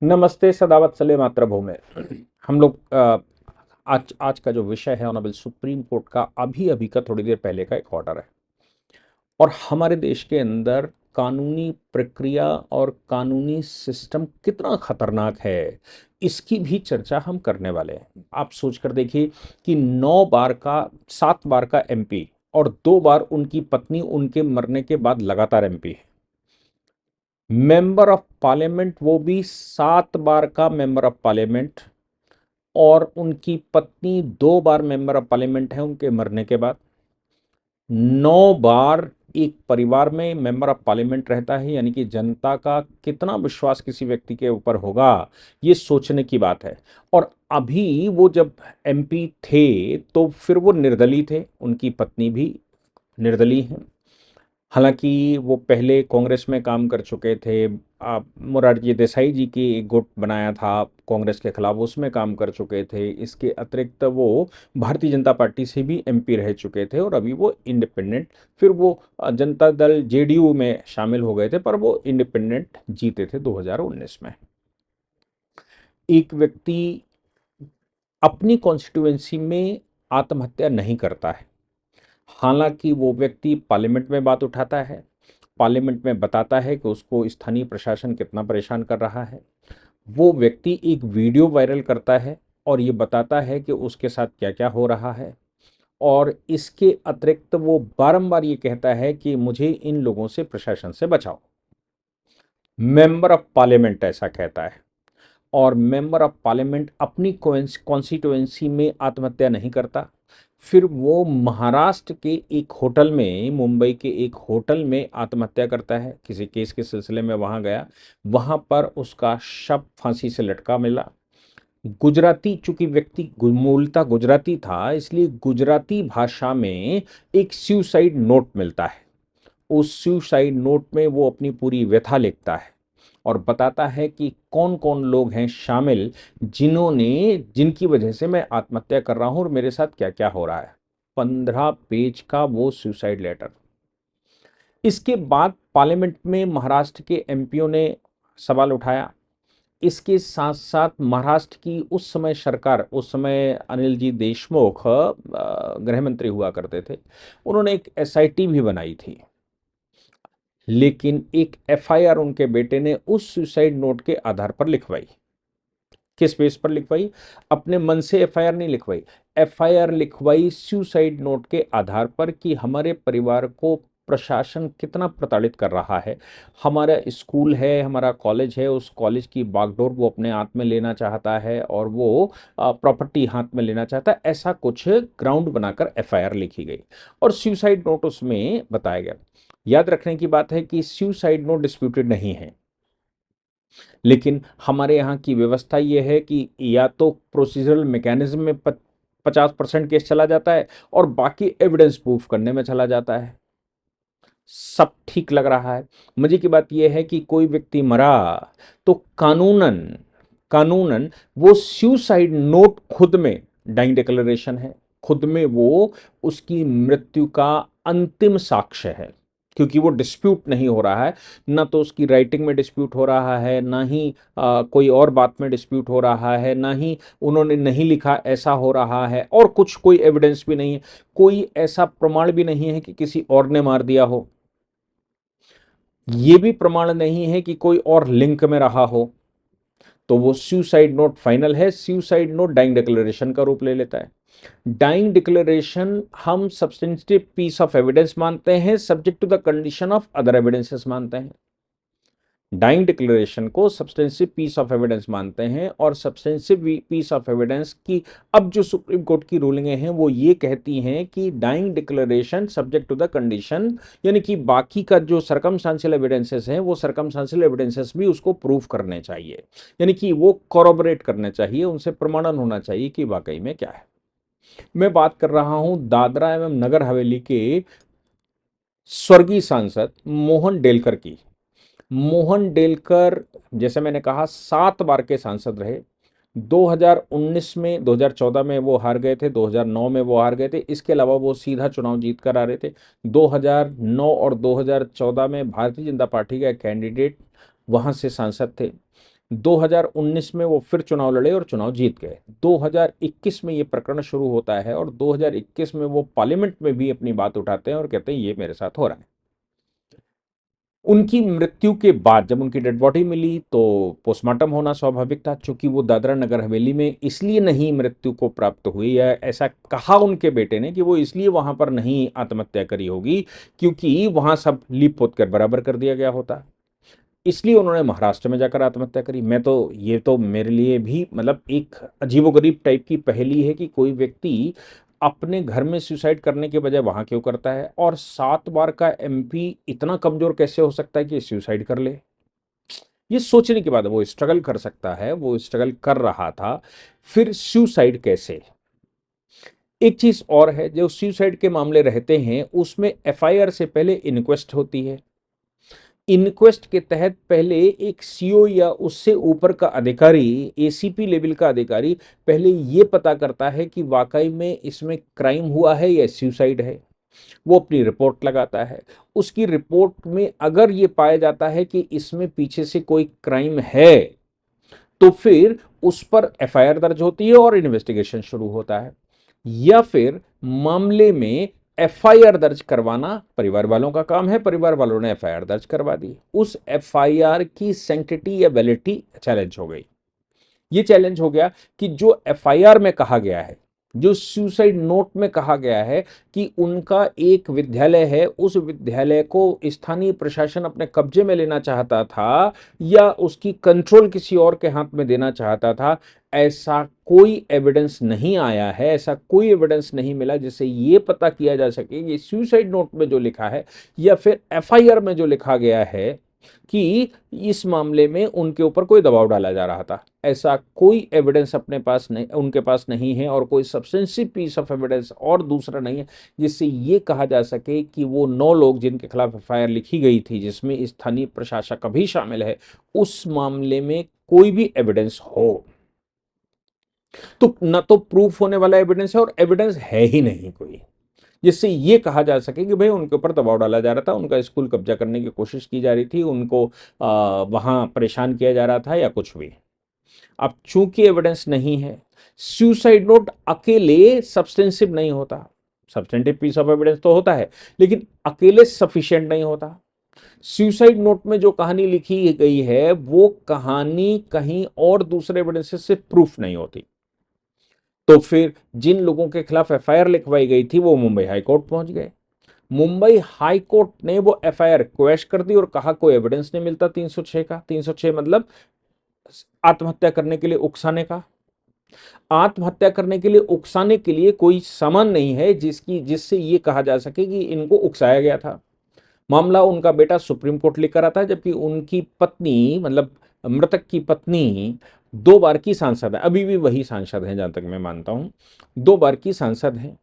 नमस्ते सदावत सले मातृभूमि। हम लोग आज आज का जो विषय है ऑनरेबल सुप्रीम कोर्ट का अभी अभी का थोड़ी देर पहले का एक ऑर्डर है और हमारे देश के अंदर कानूनी प्रक्रिया और कानूनी सिस्टम कितना खतरनाक है, इसकी भी चर्चा हम करने वाले हैं। आप सोच कर देखिए कि 9 बार का 7 बार का एमपी और 2 बार उनकी पत्नी उनके मरने के बाद लगातार एमपी है। मेंबर ऑफ पार्लियामेंट, वो भी 7 बार का मेंबर ऑफ पार्लियामेंट, और उनकी पत्नी 2 बार मेंबर ऑफ पार्लियामेंट है उनके मरने के बाद। 9 बार एक परिवार में मेंबर ऑफ पार्लियामेंट रहता है, यानी कि जनता का कितना विश्वास किसी व्यक्ति के ऊपर होगा, ये सोचने की बात है। और अभी वो जब एमपी थे तो फिर वो निर्दलीय थे, उनकी पत्नी भी निर्दलीय हैं। हालांकि वो पहले कांग्रेस में काम कर चुके थे। मोरारजी देसाई जी की एक गुट बनाया था कांग्रेस के खिलाफ, उसमें काम कर चुके थे। इसके अतिरिक्त वो भारतीय जनता पार्टी से भी एमपी रह चुके थे और अभी वो इंडिपेंडेंट, फिर वो जनता दल जेडीयू में शामिल हो गए थे, पर वो इंडिपेंडेंट जीते थे 2019 में। एक व्यक्ति अपनी कॉन्स्टिट्यूएंसी में आत्महत्या नहीं करता है। हालांकि वो व्यक्ति पार्लियामेंट में बात उठाता है, पार्लियामेंट में बताता है कि उसको स्थानीय प्रशासन कितना परेशान कर रहा है। वो व्यक्ति एक वीडियो वायरल करता है और ये बताता है कि उसके साथ क्या क्या हो रहा है। और इसके अतिरिक्त वो बारंबार ये कहता है कि मुझे इन लोगों से, प्रशासन से बचाओ। मेंबर ऑफ पार्लियामेंट ऐसा कहता है। और मेंबर ऑफ पार्लियामेंट अपनी कॉन्स्टिट्यूएंसी में आत्महत्या नहीं करता, फिर वो महाराष्ट्र के एक होटल में, मुंबई के एक होटल में आत्महत्या करता है। किसी केस के सिलसिले में वहां गया, वहां पर उसका शव फांसी से लटका मिला। गुजराती, चूंकि व्यक्ति मूलतः गुजराती था, इसलिए गुजराती भाषा में एक सुसाइड नोट मिलता है। उस सुसाइड नोट में वो अपनी पूरी व्यथा लिखता है और बताता है कि कौन कौन लोग हैं शामिल, जिनकी वजह से मैं आत्महत्या कर रहा हूं और मेरे साथ क्या क्या हो रहा है। 15 पेज का वो सुसाइड लेटर। इसके बाद पार्लियामेंट में महाराष्ट्र के एमपीओ ने सवाल उठाया। इसके साथ साथ महाराष्ट्र की उस समय सरकार, उस समय अनिल जी देशमुख गृह मंत्री हुआ करते थे, उन्होंने एक एसआईटी भी बनाई थी। लेकिन एक एफआईआर उनके बेटे ने उस सुसाइड नोट के आधार पर लिखवाई। किस बेस पर लिखवाई? अपने मन से एफआईआर नहीं लिखवाई। एफआईआर लिखवाई सुसाइड नोट के आधार पर कि हमारे परिवार को प्रशासन कितना प्रताड़ित कर रहा है। हमारा स्कूल है, हमारा कॉलेज है, उस कॉलेज की बागडोर वो अपने हाथ में लेना चाहता है और वो प्रॉपर्टी हाथ में लेना चाहता है। ऐसा कुछ ग्राउंड बनाकर एफआईआर लिखी गई और सुसाइड नोट उसमें बताया गया। याद रखने की बात है कि सुसाइड नोट डिस्प्यूटेड नहीं है, लेकिन हमारे यहाँ की व्यवस्था ये है कि या तो प्रोसीजरल मैकेनिज्म में 50% केस चला जाता है और बाकी एविडेंस प्रूफ करने में चला जाता है। सब ठीक लग रहा है। मजे की बात यह है कि कोई व्यक्ति मरा तो कानूनन कानूनन वो सुसाइड नोट खुद में डाइंग डिक्लेरेशन है, खुद में वो उसकी मृत्यु का अंतिम साक्ष्य है, क्योंकि वो डिस्प्यूट नहीं हो रहा है। ना तो उसकी राइटिंग में डिस्प्यूट हो रहा है, ना ही कोई और बात में डिस्प्यूट हो रहा है, ना ही उन्होंने नहीं लिखा ऐसा हो रहा है, और कुछ कोई एविडेंस भी नहीं है, कोई ऐसा प्रमाण भी नहीं है कि किसी और ने मार दिया हो। ये भी प्रमाण नहीं है कि कोई और लिंक में रहा हो। तो वो सुसाइड नोट फाइनल है। सुसाइड नोट डाइंग डिक्लेरेशन का रूप ले लेता है। डाइंग डिक्लेरेशन हम सब्सटेंटिव पीस ऑफ एविडेंस मानते हैं, subject to the condition of other evidences मानते हैं। डाइंग डिक्लेरेशन को सब्सटेंसिव पीस ऑफ एविडेंस मानते हैं, और सब्सटेंसिव पीस ऑफ एविडेंस की अब जो सुप्रीम कोर्ट की रूलिंगें हैं वो ये कहती हैं कि dying declaration subject to the condition, यानी कि बाकी का जो सर्कमस्टांशियल एविडेंसेस हैं वो सर्कमस्टांशियल एविडेंसेस भी उसको प्रूव करने चाहिए, यानी कि वो कॉरोबोरेट करने चाहिए, उनसे प्रमाणन होना चाहिए कि वाकई में क्या है। मैं बात कर रहा हूं दादरा एवं नगर हवेली के स्वर्गीय सांसद मोहन डेलकर की। मोहन डेलकर, जैसे मैंने कहा, 7 बार के सांसद रहे। 2019 में, 2014 में वो हार गए थे, 2009 में वो हार गए थे। इसके अलावा वो सीधा चुनाव जीत कर आ रहे थे। 2009 और 2014 में भारतीय जनता पार्टी का कैंडिडेट वहां से सांसद थे। 2019 में वो फिर चुनाव लड़े और चुनाव जीत गए। 2021 में ये प्रकरण शुरू होता है और 2021 में वो पार्लियामेंट में भी अपनी बात उठाते हैं और कहते हैं ये मेरे साथ हो रहा है। उनकी मृत्यु के बाद जब उनकी डेड बॉडी मिली तो पोस्टमार्टम होना स्वाभाविक था, चूंकि वो दादरा नगर हवेली में इसलिए नहीं मृत्यु को प्राप्त हुई, या ऐसा कहा उनके बेटे ने कि वो इसलिए वहां पर नहीं आत्महत्या करी होगी क्योंकि वहां सब लीप पोत कर बराबर कर दिया गया होता, इसलिए उन्होंने महाराष्ट्र में जाकर आत्महत्या करी। मैं तो ये तो मेरे लिए भी मतलब एक अजीबोगरीब टाइप की पहेली है कि कोई व्यक्ति अपने घर में सुसाइड करने के बजाय वहां क्यों करता है, और 7 बार का एमपी इतना कमजोर कैसे हो सकता है कि सुसाइड कर ले। ये सोचने के बाद वो स्ट्रगल कर सकता है, वो स्ट्रगल कर रहा था, फिर सुसाइड कैसे। एक चीज और है, जो सुसाइड के मामले रहते हैं उसमें एफआईआर से पहले इंक्वेस्ट होती है। इनक्वेस्ट के तहत पहले एक सीओ या उससे ऊपर का अधिकारी, एसीपी लेवल का अधिकारी पहले ये पता करता है कि वाकई में इसमें क्राइम हुआ है या सुसाइड है। वो अपनी रिपोर्ट लगाता है। उसकी रिपोर्ट में अगर ये पाया जाता है कि इसमें पीछे से कोई क्राइम है तो फिर उस पर एफआईआर दर्ज होती है और इन्वेस्टिगेशन शुरू होता है। या फिर मामले में एफआईआर दर्ज करवाना परिवार वालों का काम है, परिवार वालों ने एफआईआर दर्ज करवा दी, उस एफआईआर की सैंक्टिटी या वैलिडिटी चैलेंज हो गई। ये चैलेंज हो गया कि जो एफआईआर में कहा गया है, जो सुसाइड नोट में कहा गया है कि उनका एक विद्यालय है, उस विद्यालय को स्थानीय प्रशासन अपने कब्जे में लेना चाहता था या उसकी कंट्रोल किसी और के हाथ में देना चाहता था, ऐसा कोई एविडेंस नहीं आया है, ऐसा कोई एविडेंस नहीं मिला जिससे ये पता किया जा सके कि सुसाइड नोट में जो लिखा है या फिर एफआईआर में जो लिखा गया है कि इस मामले में उनके ऊपर कोई दबाव डाला जा रहा था। ऐसा कोई एविडेंस अपने पास नहीं, उनके पास नहीं है, और कोई सब्सटेंसिव पीस ऑफ एविडेंस और दूसरा नहीं है जिससे ये कहा जा सके कि वो 9 लोग जिनके खिलाफ एफआईआर लिखी गई थी, जिसमें स्थानीय प्रशासक भी शामिल है, उस मामले में कोई भी एविडेंस हो। तो न तो प्रूफ होने वाला एविडेंस है और एविडेंस है ही नहीं कोई जिससे ये कहा जा सके कि भाई उनके ऊपर दबाव डाला जा रहा था, उनका स्कूल कब्जा करने की कोशिश की जा रही थी, उनको वहां परेशान किया जा रहा था या कुछ भी। अब चूंकि एविडेंस नहीं है, सुसाइड नोट अकेले सब्सटेंसिव नहीं होता, सब्सटेंटिव पीस ऑफ एविडेंस तो होता है लेकिन अकेले सफिशिएंट नहीं होता। सुसाइड नोट में जो कहानी लिखी गई है वो कहानी कहीं और दूसरे एविडेंसेस से प्रूफ नहीं होती। तो फिर जिन लोगों के खिलाफ एफआईआर लिखवाई गई थी वो मुंबई हाई कोर्ट पहुंच गए। मुंबई हाई कोर्ट ने वो एफआईआर क्वैश कर दी और कहा कोई एविडेंस नहीं मिलता 306 का। 306 मतलब आत्महत्या करने के लिए उकसाने का। आत्महत्या करने के लिए उकसाने के लिए कोई सामान नहीं है जिससे ये कहा जा सके कि इनको उकसाया गया था। मामला उनका बेटा सुप्रीम कोर्ट लेकर आता है, जबकि उनकी पत्नी मतलब मृतक की पत्नी 2 बार की सांसद है, अभी भी वही सांसद हैं जहां तक मैं मानता हूं, 2 बार की सांसद हैं।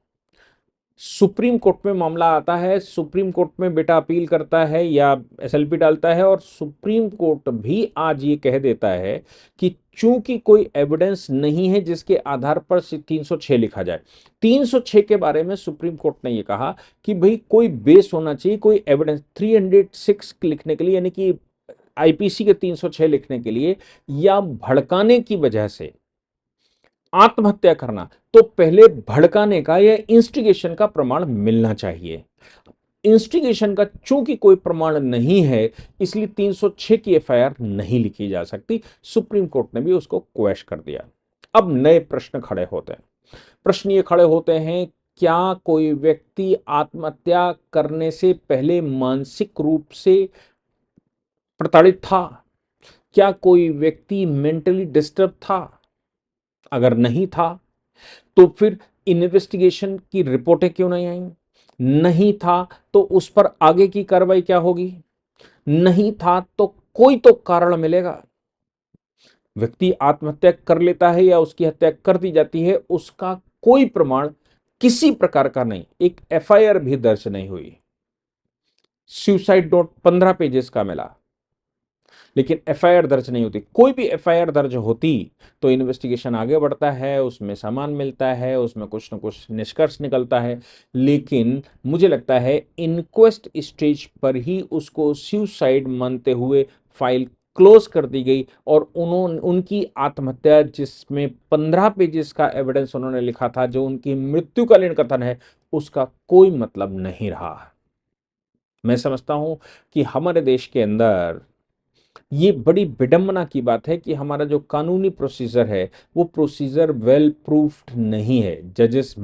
सुप्रीम कोर्ट में मामला आता है, सुप्रीम कोर्ट में बेटा अपील करता है या एसएलपी डालता है और सुप्रीम कोर्ट भी आज ये कह देता है कि चूंकि कोई एविडेंस नहीं है जिसके आधार पर 306 लिखा जाए। 306 के बारे में सुप्रीम कोर्ट ने ये कहा कि भाई कोई बेस होना चाहिए, कोई एविडेंस 306 लिखने के लिए, यानी कि आईपीसी के 306 लिखने के लिए या भड़काने की वजह से आत्महत्या करना, तो पहले भड़काने का या इंस्टिगेशन का प्रमाण मिलना चाहिए। इंस्टिगेशन का चूंकि कोई प्रमाण नहीं है इसलिए 306 की एफआईआर नहीं लिखी जा सकती। सुप्रीम कोर्ट ने भी उसको क्वैश कर दिया। अब नए प्रश्न खड़े होते हैं। प्रश्न ये खड़े होते हैं, क्या कोई व्यक्ति आत्महत्या करने से पहले मानसिक रूप से प्रताड़ित था? क्या कोई व्यक्ति मेंटली डिस्टर्ब था? अगर नहीं था तो फिर इन्वेस्टिगेशन की रिपोर्टें क्यों नहीं आई? नहीं था तो उस पर आगे की कार्रवाई क्या होगी? नहीं था तो कोई तो कारण मिलेगा। व्यक्ति आत्महत्या कर लेता है या उसकी हत्या कर दी जाती है, उसका कोई प्रमाण किसी प्रकार का नहीं, एक एफआईआर भी दर्ज नहीं हुई। सुसाइड नोट 15 पेजेस का मिला लेकिन एफआईआर दर्ज नहीं होती। कोई भी एफआईआर दर्ज होती तो इन्वेस्टिगेशन आगे बढ़ता है, उसमें सामान मिलता है, उसमें कुछ ना कुछ निष्कर्ष निकलता है, लेकिन मुझे लगता है इनक्वेस्ट स्टेज पर ही उसको सुसाइड मानते हुए फाइल क्लोज कर दी गई और उनकी आत्महत्या जिसमें 15 पेजेस का एविडेंस उन्होंने लिखा था, जो उनकी मृत्युकालीन कथन है, उसका कोई मतलब नहीं रहा। मैं समझता हूं कि हमारे देश के अंदर ये बड़ी विडंबना की बात है कि हमारा जो कानूनी प्रोसीजर है, वो प्रोसीजर वेल प्रूफ्ड नहीं है। जजेस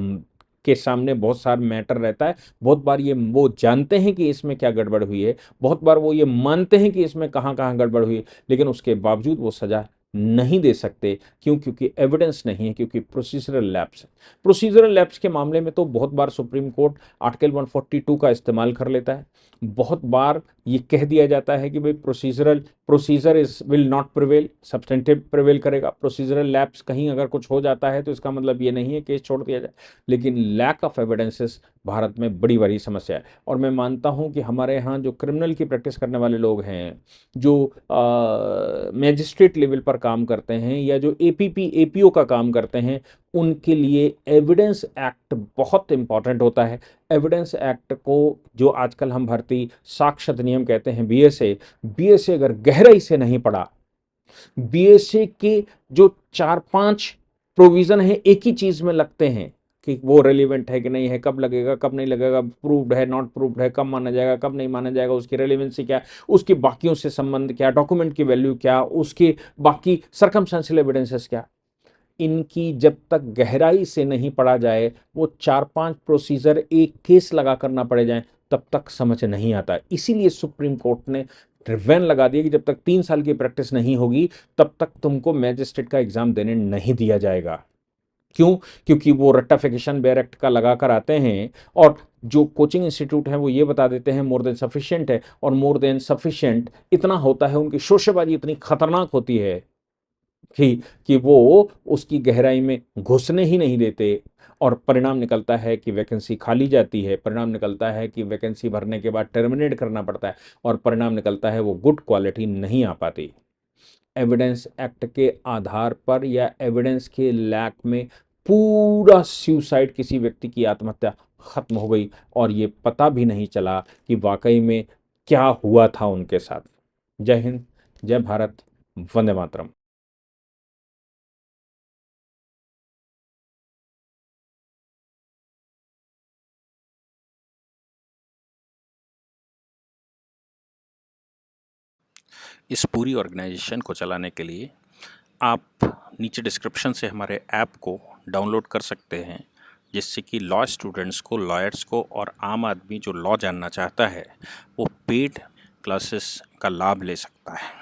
के सामने बहुत सारा मैटर रहता है। बहुत बार ये वो जानते हैं कि इसमें क्या गड़बड़ हुई है, बहुत बार वो ये मानते हैं कि इसमें कहाँ-कहाँ गड़बड़ हुई है, लेकिन उसके बावजूद वो सज़ा नहीं दे सकते। क्यों? क्योंकि एविडेंस नहीं है, क्योंकि प्रोसीजरल लैप्स है। प्रोसीजरल लैप्स के मामले में तो बहुत बार सुप्रीम कोर्ट आर्टिकल 142 का इस्तेमाल कर लेता है। बहुत बार ये कह दिया जाता है कि भाई procedure is will not prevail, substantive prevail करेगा। प्रोसीजरल लैप्स कहीं अगर कुछ हो जाता है तो इसका मतलब ये नहीं है केस छोड़ दिया जाए। लेकिन लैक ऑफ एविडेंसेस भारत में बड़ी बड़ी समस्या है। और मैं मानता हूं कि हमारे यहाँ जो क्रिमिनल की प्रैक्टिस करने वाले लोग हैं, जो मैजिस्ट्रेट लेवल पर काम करते हैं या जो एपीपी एपीओ का काम करते हैं, उनके लिए एविडेंस एक्ट बहुत इंपॉर्टेंट होता है। एविडेंस एक्ट को जो आजकल हम भर्ती साक्ष्य अधिनियम कहते हैं, बीएसए अगर गहराई से नहीं पढ़ा, बीएसए के जो 4-5 प्रोविजन है एक ही चीज में लगते हैं कि वो रेलिवेंट है कि नहीं है, कब लगेगा, कब नहीं लगेगा, प्रूव्ड है, नॉट प्रूव्ड है, कब माना जाएगा, कब नहीं माना जाएगा, उसकी रेलिवेंसी क्या, उसकी बाकियों से संबंध क्या, डॉक्यूमेंट की वैल्यू क्या, उसके बाकी सर्कमस्टेंशियल एविडेंसेस क्या। इनकी जब तक गहराई से नहीं पढ़ा जाए, वो 4-5 प्रोसीजर एक केस लगा करना पड़े जाए, तब तक समझ नहीं आता। इसीलिए सुप्रीम कोर्ट ने वैन लगा दिया कि जब तक 3 साल की प्रैक्टिस नहीं होगी, तब तक तुमको मैजिस्ट्रेट का एग्जाम देने नहीं दिया जाएगा। क्यों? क्योंकि वो रट्टाफिकेशन बेयर एक्ट का लगा कर आते हैं और जो कोचिंग इंस्टीट्यूट है वो ये बता देते हैं मोर देन सफिशिएंट है, और मोर देन सफिशिएंट इतना होता है, उनकी शोशेबाजी इतनी खतरनाक होती है कि वो उसकी गहराई में घुसने ही नहीं देते। और परिणाम निकलता है कि वैकेंसी खाली जाती है, परिणाम निकलता है कि वैकेंसी भरने के बाद टर्मिनेट करना पड़ता है, और परिणाम निकलता है वो गुड क्वालिटी नहीं आ पाती। एविडेंस एक्ट के आधार पर या एविडेंस के लैक में पूरा सुसाइड, किसी व्यक्ति की आत्महत्या खत्म हो गई और ये पता भी नहीं चला कि वाकई में क्या हुआ था उनके साथ। जय हिंद, जय भारत, वंदे मातरम। इस पूरी ऑर्गेनाइजेशन को चलाने के लिए आप नीचे डिस्क्रिप्शन से हमारे ऐप को डाउनलोड कर सकते हैं, जिससे कि लॉ स्टूडेंट्स को, लॉयर्स को और आम आदमी जो लॉ जानना चाहता है वो पेड क्लासेस का लाभ ले सकता है।